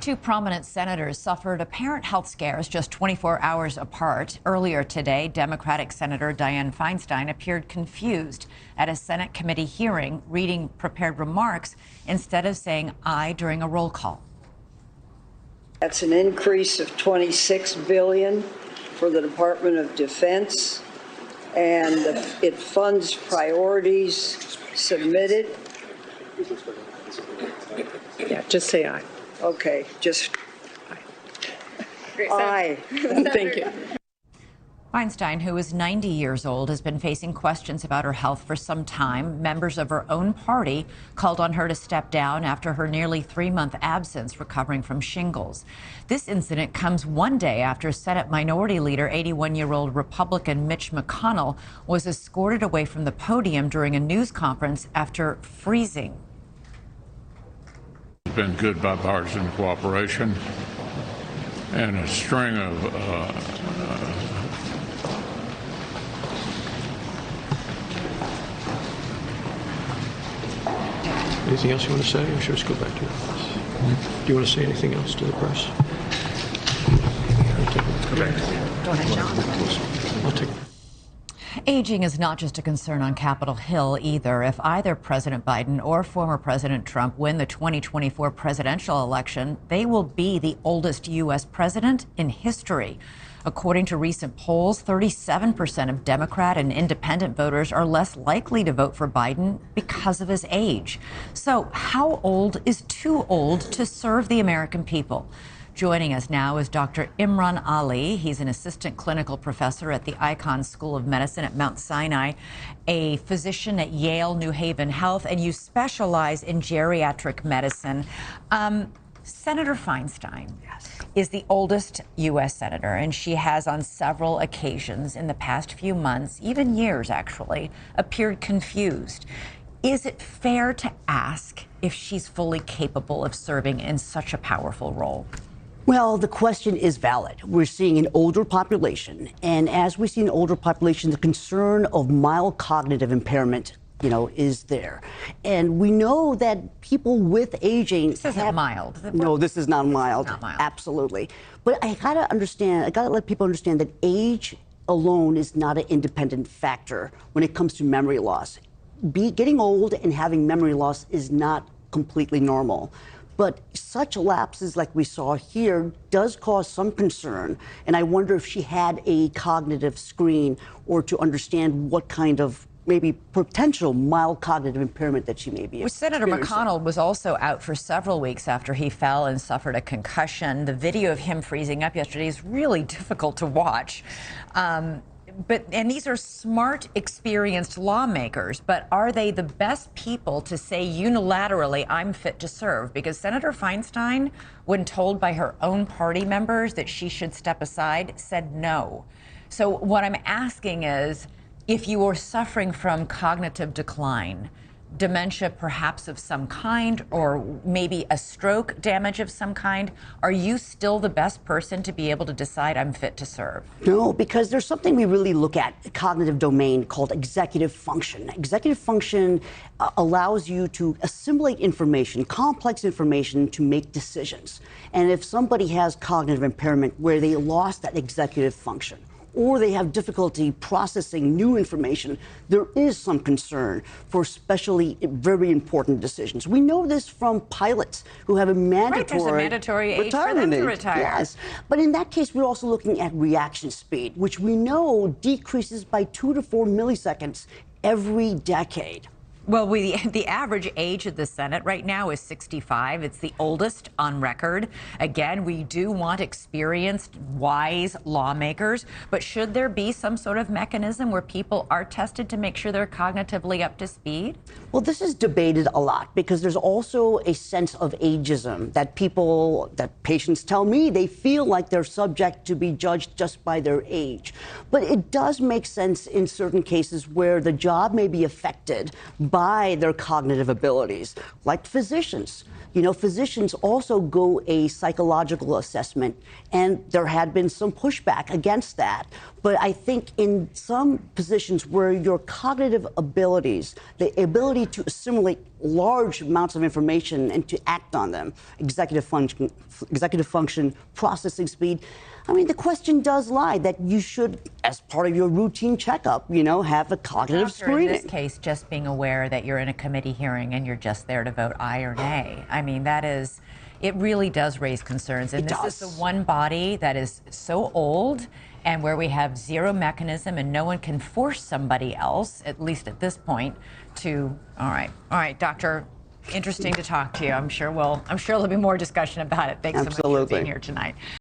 Two prominent senators suffered apparent health scares just 24 hours apart. Earlier today, Democratic Senator Dianne Feinstein appeared confused at a Senate committee hearing, reading prepared remarks instead of saying aye during a roll call. That's an increase of $26 billion for the Department of Defense, and it funds priorities submitted. Yeah, just say aye. Okay, just aye. Thank you. Feinstein, who is 90 years old, has been facing questions about her health for some time. Members of her own party called on her to step down after her nearly 3-month absence recovering from shingles. This incident comes one day after Senate Minority Leader, 81-year-old Republican Mitch McConnell, was escorted away from the podium during a news conference after freezing. It's been good bipartisan cooperation and a string of Anything else you want to say, or should I just go back to your office? Do you want to say anything else to the press? Go ahead, John. I'll take. Aging is not just a concern on Capitol Hill either. If either President Biden or former President Trump win the 2024 presidential election, they will be the oldest U.S. president in history. According to recent polls, 37% of Democrat and independent voters are less likely to vote for Biden because of his age. So how old is too old to serve the American people? Joining us now is Dr. Imran Ali. He's an assistant clinical professor at the Icahn School of Medicine at Mount Sinai, a physician at Yale New Haven Health, and you specialize in geriatric medicine. Senator Feinstein is the oldest U.S. senator, and she has on several occasions in the past few months, even years actually, appeared confused. Is it fair to ask if she's fully capable of serving in such a powerful role? Well, the question is valid. We're seeing an older population, and as we see an older population, the concern of mild cognitive impairment is there. And we know that people with aging... This isn't mild. No, this is not mild. Not mild. Absolutely. But I gotta let people understand that age alone is not an independent factor when it comes to memory loss. Getting old and having memory loss is not completely normal. But such lapses like we saw here does cause some concern. And I wonder if she had a cognitive screen or to understand what kind of maybe potential mild cognitive impairment that she may be experiencing. Senator McConnell was also out for several weeks after he fell and suffered a concussion. The video of him freezing up yesterday is really difficult to watch. And these are smart, experienced lawmakers, but are they the best people to say unilaterally, I'm fit to serve? Because Senator Feinstein, when told by her own party members that she should step aside, said no. So what I'm asking is, if you are suffering from cognitive decline, dementia perhaps of some kind, or maybe a stroke damage of some kind, are you still the best person to be able to decide I'm fit to serve? No, because there's something we really look at, a cognitive domain called executive function. Executive function allows you to assimilate information, complex information, to make decisions. And if somebody has cognitive impairment where they lost that executive function, or they have difficulty processing new information, there is some concern for especially very important decisions. We know this from pilots who have a mandatory age for them to retire. Yes, but in that case, we're also looking at reaction speed, which we know decreases by 2 to 4 milliseconds every decade. Well, the average age of the Senate right now is 65. It's the oldest on record. Again, we do want experienced, wise lawmakers, but should there be some sort of mechanism where people are tested to make sure they're cognitively up to speed? Well, this is debated a lot because there's also a sense of ageism that patients tell me they feel like they're subject to be judged just by their age. But it does make sense in certain cases where the job may be affected by their cognitive abilities, like physicians. Physicians also go a psychological assessment, and there had been some pushback against that. But I think in some positions where your cognitive abilities, the ability to assimilate large amounts of information and to act on them. Executive function, processing speed. I mean, the question does lie that you should, as part of your routine checkup, have a cognitive Doctor, in screening. this case, just being aware that you're in a committee hearing and you're just there to vote aye or nay. I mean, it really does raise concerns. And this is the one body that is so old and where we have zero mechanism and no one can force somebody else, at least at this point, to, all right, Doctor, interesting to talk to you. I'm sure there'll be more discussion about it. Thanks so much for Absolutely. being here tonight.